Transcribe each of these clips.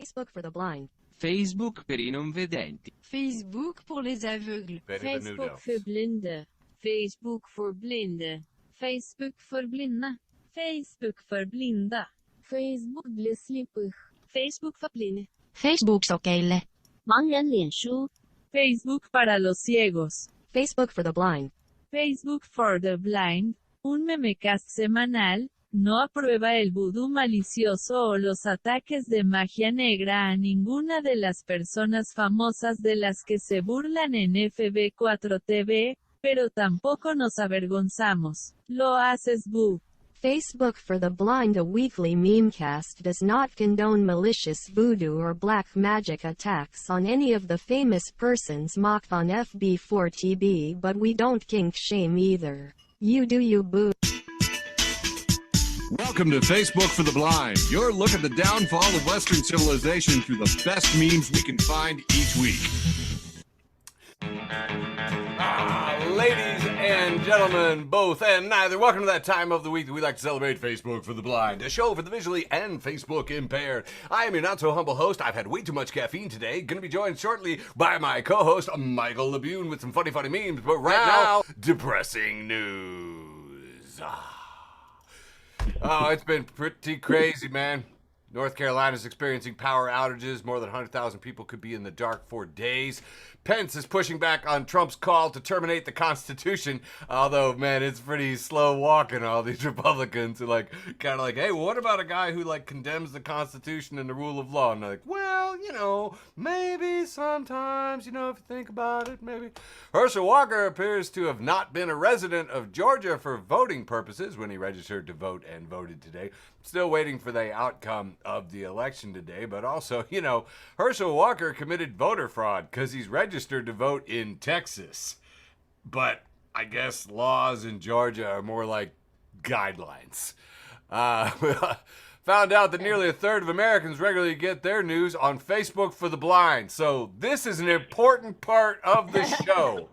Facebook for the blind. Facebook per i non vedenti. Facebook pour les aveugles. Facebook for blinde. Facebook for blinde. Facebook for blinde. Facebook for blinda. Facebook для слепых. Facebook for blinde. Facebook sokeille. 盲人脸书。Facebook para los ciegos. Facebook for the blind. Facebook for the blind. Un memecast semanal. No aprueba el vudú malicioso o los ataques de magia negra a ninguna de las personas famosas de las que se burlan en FB4tB, pero tampoco nos avergonzamos. Lo haces, boo. Facebook for the blind. A weekly memecast does not condone malicious voodoo or black magic attacks on any of the famous persons mocked on FB4tB, but we don't kink shame either. You do you, boo. Welcome to Facebook for the Blind, your look at the downfall of Western civilization through the best memes we can find each week. Ladies and gentlemen, both and neither, welcome to that time of the week that we like to celebrate Facebook for the Blind, a show for the visually and Facebook impaired. I am your not-so-humble host. I've had way too much caffeine today. Going to be joined shortly by my co-host, Michael Labune, with some funny memes, but right now, depressing news. Oh, it's been pretty crazy, man. North Carolina's experiencing power outages. More than 100,000 people could be in the dark for days. Pence is pushing back on Trump's call to terminate the Constitution. Although, man, it's pretty slow walking. All these Republicans are kind of like, hey, well, what about a guy who condemns the Constitution and the rule of law? And they're like, well, maybe sometimes, if you think about it, maybe. Herschel Walker appears to have not been a resident of Georgia for voting purposes when he registered to vote and voted today. Still waiting for the outcome of the election today, but also, Herschel Walker committed voter fraud because he's registered to vote in Texas. But I guess laws in Georgia are more like guidelines. Found out that nearly a third of Americans regularly get their news on Facebook for the Blind. So this is an important part of the show.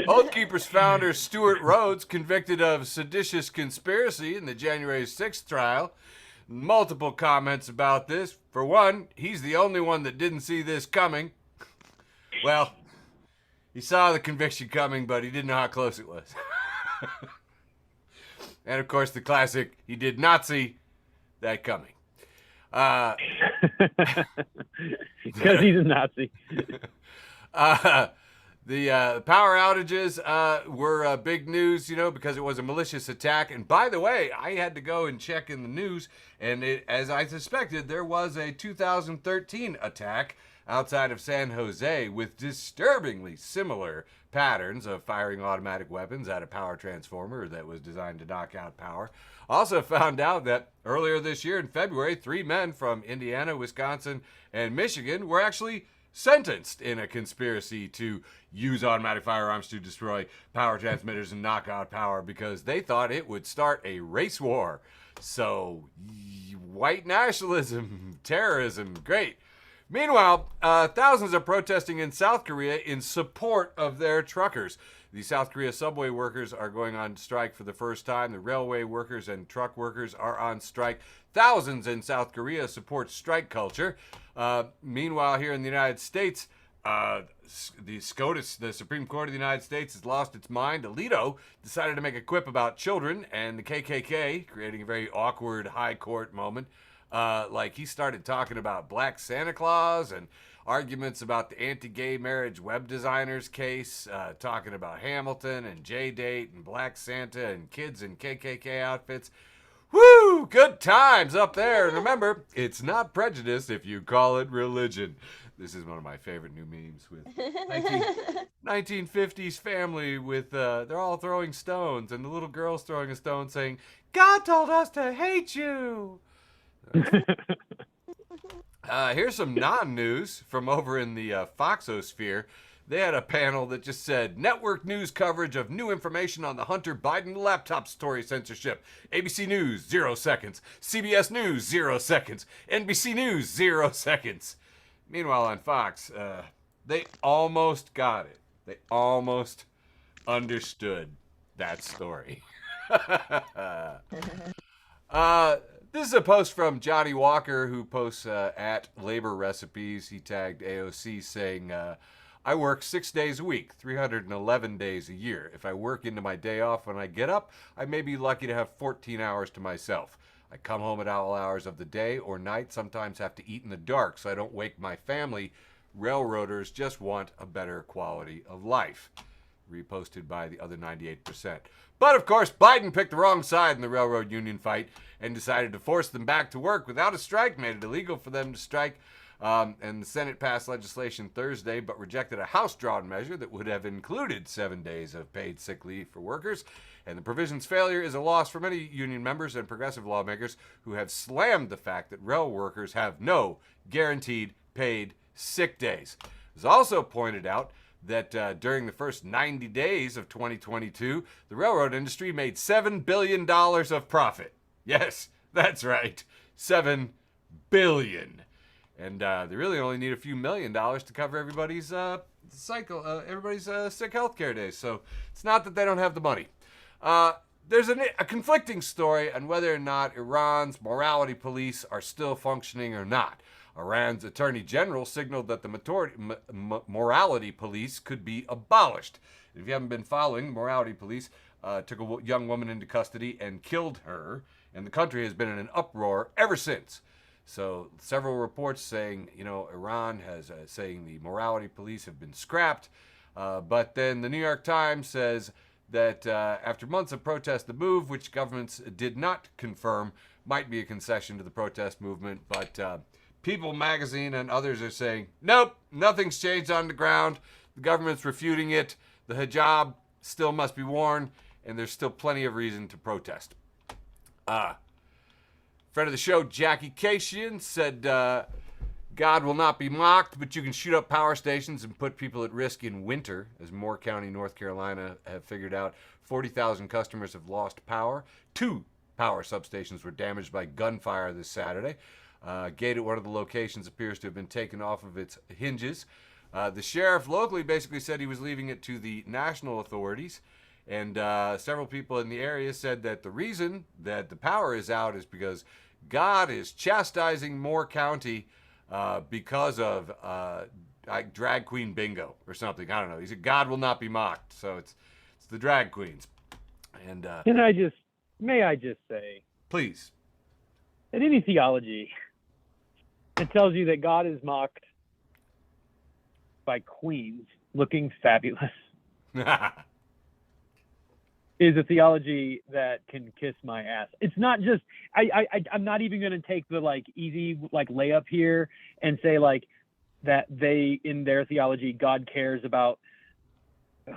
Oath Keepers founder Stuart Rhodes convicted of seditious conspiracy in the January 6th trial. Multiple comments about this. For one, he's the only one that didn't see this coming. Well, he saw the conviction coming, but he didn't know how close it was. And of course, the classic, he did not see that coming. Because he's a Nazi. The power outages were big news, because it was a malicious attack. And by the way, I had to go and check in the news, and as I suspected, there was a 2013 attack outside of San Jose with disturbingly similar patterns of firing automatic weapons at a power transformer that was designed to knock out power. Also found out that earlier this year in February, 3 men from Indiana, Wisconsin, and Michigan were actually sentenced in a conspiracy to use automatic firearms to destroy power transmitters and knock out power because they thought it would start a race war. So, white nationalism, terrorism, great. Meanwhile, thousands are protesting in South Korea in support of their truckers. The South Korea subway workers are going on strike for the first time. The railway workers and truck workers are on strike. Thousands in South Korea support strike culture. Meanwhile, here in the United States, the Supreme Court of the United States has lost its mind. Alito decided to make a quip about children and the KKK, creating a very awkward high court moment. He started talking about Black Santa Claus and arguments about the anti-gay marriage web designers case, talking about Hamilton and J-Date and Black Santa and kids in KKK outfits. Woo! Good times up there. And remember, it's not prejudice if you call it religion. This is one of my favorite new memes with 1950s family with, they're all throwing stones and the little girl's throwing a stone saying, God told us to hate you. Here's some non-news from over in the Foxosphere. They had a panel that just said, network news coverage of new information on the Hunter Biden laptop story censorship. ABC News, 0 seconds. CBS News, 0 seconds. NBC News, 0 seconds. Meanwhile, on Fox, they almost got it. They almost understood that story. This is a post from Johnny Walker, who posts at Labor Recipes. He tagged AOC saying, I work 6 days a week, 311 days a year. If I work into my day off when I get up, I may be lucky to have 14 hours to myself. I come home at all hours of the day or night, sometimes have to eat in the dark so I don't wake my family. Railroaders just want a better quality of life. Reposted by the other 98%. But of course, Biden picked the wrong side in the railroad union fight and decided to force them back to work without a strike, made it illegal for them to strike. And the Senate passed legislation Thursday, but rejected a House-drawn measure that would have included 7 days of paid sick leave for workers. And the provision's failure is a loss for many union members and progressive lawmakers who have slammed the fact that rail workers have no guaranteed paid sick days. It was also pointed out that during the first 90 days of 2022, the railroad industry made $7 billion of profit. Yes, that's right, $7 billion. And they really only need a few $1 million to cover everybody's sick healthcare days. So it's not that they don't have the money. There's a conflicting story on whether or not Iran's morality police are still functioning or not. Iran's attorney general signaled that the morality police could be abolished. If you haven't been following, morality police took a young woman into custody and killed her, and the country has been in an uproar ever since. So several reports saying, Iran has saying the morality police have been scrapped, but then the New York Times says that after months of protest, the move, which governments did not confirm, might be a concession to the protest movement, but People magazine and others are saying, nope, nothing's changed on the ground. The government's refuting it. The hijab still must be worn, and there's still plenty of reason to protest. Friend of the show, Jackie Kashian, said, God will not be mocked, but you can shoot up power stations and put people at risk in winter. As Moore County, North Carolina have figured out, 40,000 customers have lost power. 2 power substations were damaged by gunfire this Saturday. Gate at one of the locations appears to have been taken off of its hinges. The sheriff locally basically said he was leaving it to the national authorities. And several people in the area said that the reason that the power is out is because God is chastising Moore County because of like drag queen bingo or something. I don't know. He said God will not be mocked. So it's the drag queens. And may I just say, please, in any theology, it tells you that God is mocked by queens looking fabulous. Is a theology that can kiss my ass. It's not just I'm not even going to take the easy layup here and say that they, in their theology, God cares about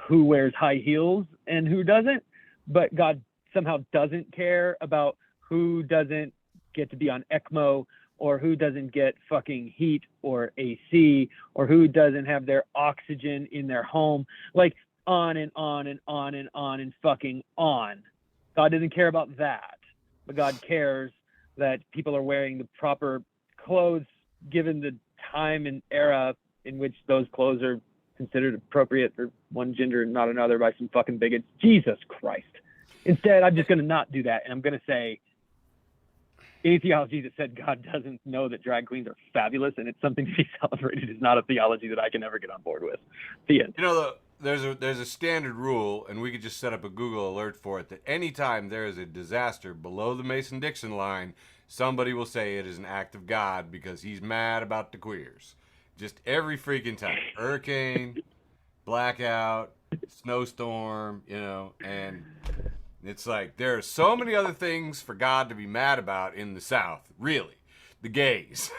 who wears high heels and who doesn't, but God somehow doesn't care about who doesn't get to be on ECMO or who doesn't get fucking heat or AC or who doesn't have their oxygen in their home. On and on and on and on and fucking on. God doesn't care about that, but God cares that people are wearing the proper clothes given the time and era in which those clothes are considered appropriate for one gender and not another by some fucking bigots. Jesus Christ. Instead, I'm just going to not do that, and I'm going to say any theology that said God doesn't know that drag queens are fabulous and it's something to be celebrated is not a theology that I can ever get on board with. The end. There's a standard rule, and we could just set up a Google alert for it, that anytime there is a disaster below the Mason-Dixon line, somebody will say it is an act of God because he's mad about the queers. Just every freaking time. Hurricane, blackout, snowstorm, and it's like there are so many other things for God to be mad about in the South. Really. The gays.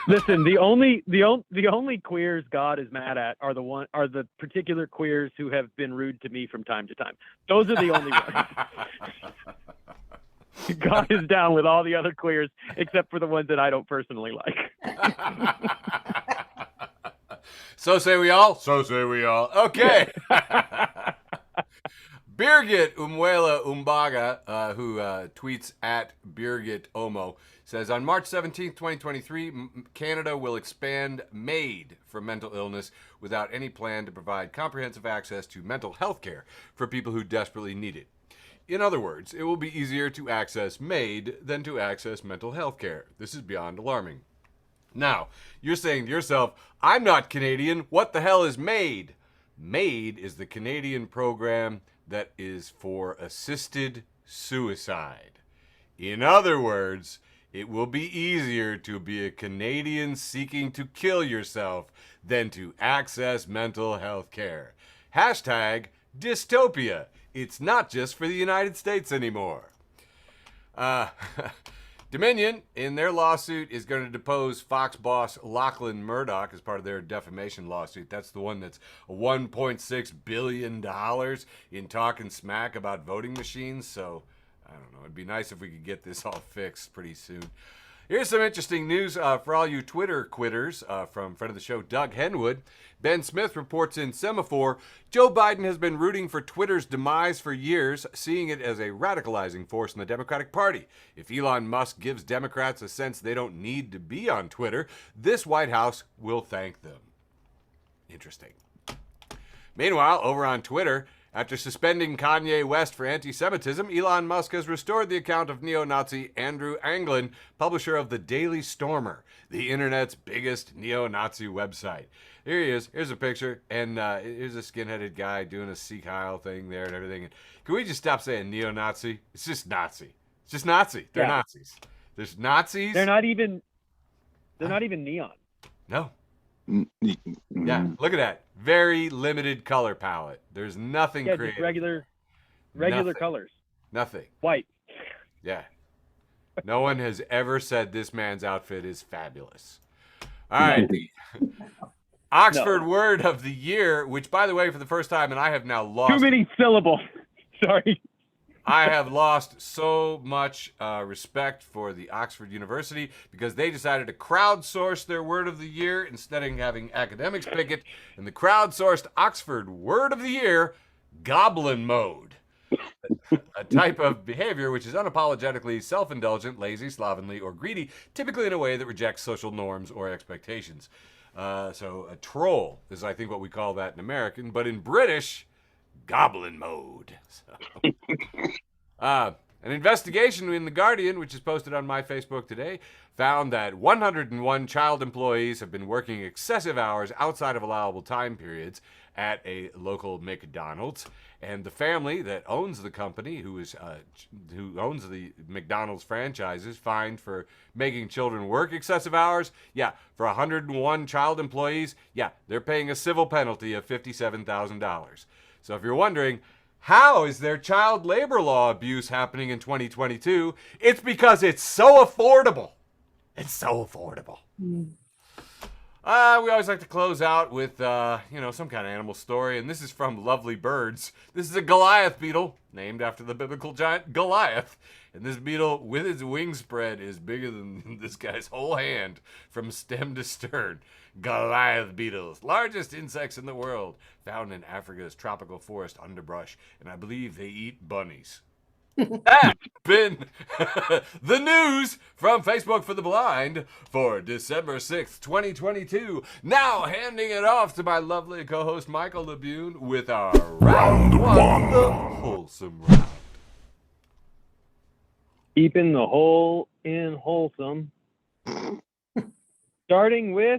Listen, the only queers God is mad at are the particular queers who have been rude to me from time to time. Those are the only ones. God is down with all the other queers except for the ones that I don't personally like. So say we all. So say we all. Okay. Birgit Umwela Umbaga, who tweets at Birgit Omo, says, on March 17th, 2023, Canada will expand MAID for mental illness without any plan to provide comprehensive access to mental health care for people who desperately need it. In other words, it will be easier to access MAID than to access mental health care. This is beyond alarming. Now, you're saying to yourself, I'm not Canadian. What the hell is MAID? MAID is the Canadian program that is for assisted suicide. In other words, it will be easier to be a Canadian seeking to kill yourself than to access mental health care. Hashtag dystopia. It's not just for the United States anymore. Dominion, in their lawsuit, is going to depose Fox boss Lachlan Murdoch as part of their defamation lawsuit. That's the one that's $1.6 billion in talking smack about voting machines. So, I don't know. It'd be nice if we could get this all fixed pretty soon. Here's some interesting news for all you Twitter quitters from friend of the show, Doug Henwood. Ben Smith reports in Semaphore, Joe Biden has been rooting for Twitter's demise for years, seeing it as a radicalizing force in the Democratic Party. If Elon Musk gives Democrats a sense they don't need to be on Twitter, this White House will thank them. Interesting. Meanwhile, over on Twitter, after suspending Kanye West for anti-Semitism, Elon Musk has restored the account of neo-Nazi Andrew Anglin, publisher of the Daily Stormer, the internet's biggest neo-Nazi website. Here he is. Here's a picture, and here's a skin-headed guy doing a Sikh Heil thing there and everything. Can we just stop saying neo-Nazi? It's just Nazi. It's just Nazi. They're Nazis. There's Nazis. They're not even neon. No. Yeah, look at that. Very limited color palette. There's nothing creative. Just regular Nothing. colors. Nothing. White. Yeah. No one has ever said this man's outfit is fabulous. All right. Oxford Word of the Year, which, by the way, for the first time, and I have now lost... Too many syllables. Sorry. I have lost so much respect for the Oxford University because they decided to crowdsource their Word of the Year instead of having academics pick it. And the crowdsourced Oxford Word of the Year, goblin mode. A type of behavior which is unapologetically self-indulgent, lazy, slovenly, or greedy, typically in a way that rejects social norms or expectations. So a troll is, I think, what we call that in American, but in British, goblin mode. So, an investigation in The Guardian, which is posted on my Facebook today, found that 101 child employees have been working excessive hours outside of allowable time periods at a local McDonald's. And the family that owns the company, who owns the McDonald's franchises, fined for making children work excessive hours. Yeah, for 101 child employees, yeah, they're paying a civil penalty of $57,000. So if you're wondering, how is there child labor law abuse happening in 2022? It's because it's so affordable. It's so affordable. We always like to close out with, some kind of animal story, and this is from Lovely Birds. This is a Goliath beetle, named after the biblical giant Goliath. And this beetle, with its wing spread, is bigger than this guy's whole hand from stem to stern. Goliath beetles, largest insects in the world, found in Africa's tropical forest underbrush, and I believe they eat bunnies. That's been the news from Facebook for the Blind for December 6th, 2022. Now handing it off to my lovely co-host Michael Labune with our round one, the wholesome round. Keeping the whole in wholesome. Starting with